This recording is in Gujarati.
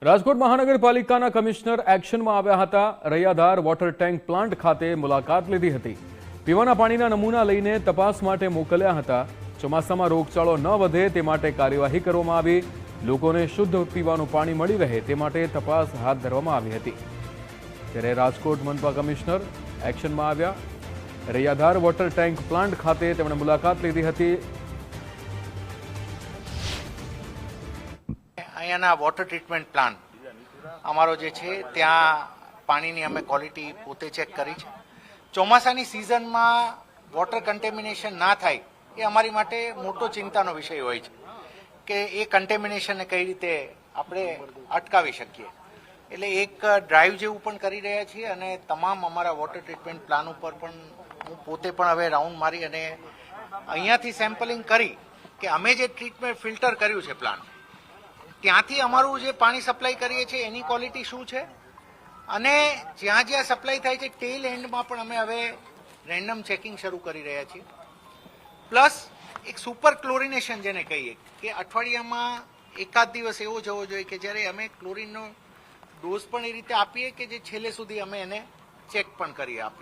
રાજકોટ મહાનગરપાલિકાના કમિશનર એક્શનમાં આવ્યા હતા। રૈયાધાર વોટર ટેન્ક પ્લાન્ટ ખાતે મુલાકાત લીધી હતી। પીવાના પાણીના નમૂના લઈને તપાસ માટે મોકલ્યા હતા। ચોમાસામાં રોગચાળો ન વધે તે માટે કાર્યવાહી કરવામાં આવી। લોકોને શુદ્ધ પીવાનું પાણી મળી રહે તે માટે તપાસ હાથ ધરવામાં આવી હતી। ત્યારે રાજકોટ મનપા કમિશનર એક્શનમાં આવ્યા। રૈયાધાર વોટર ટેન્ક પ્લાન્ટ ખાતે તેમણે મુલાકાત લીધી હતી। અહીંયાના વોટર ટ્રીટમેન્ટ પ્લાન્ટ અમારો જે છે ત્યાં પાણીની અમે ક્વોલિટી પોતે ચેક કરી છે। ચોમાસાની સિઝનમાં વોટર કન્ટેમિનેશન ના થાય એ અમારી માટે મોટો ચિંતાનો વિષય હોય છે કે એ કન્ટેમિનેશનને કઈ રીતે આપણે અટકાવી શકીએ। એટલે એક ડ્રાઈવ જેવું પણ કરી રહ્યા છીએ અને તમામ અમારા વોટર ટ્રીટમેન્ટ પ્લાન ઉપર પણ હું પોતે પણ હવે રાઉન્ડ મારી અને અહીંયાથી સેમ્પલિંગ કરી કે અમે જે ટ્રીટમેન્ટ ફિલ્ટર કર્યું છે પ્લાન્ટ ત્યાંથી અમારું જે પાણી સપ્લાય કરીએ છીએ એની ક્વોલિટી શું છે અને જ્યાં જ્યાં સપ્લાય થાય છે ટેલ એન્ડમાં પણ અમે હવે રેન્ડમ ચેકિંગ શરૂ કરી રહ્યા છીએ। પ્લસ એક સુપર ક્લોરિનેશન જેને કહીએ કે અઠવાડિયામાં એકાદ દિવસ એવો જવો જોઈએ કે જ્યારે અમે ક્લોરિનનો ડોઝ પણ એ રીતે આપીએ કે જે છેલ્લે સુધી અમે એને ચેક પણ કરી આપીએ।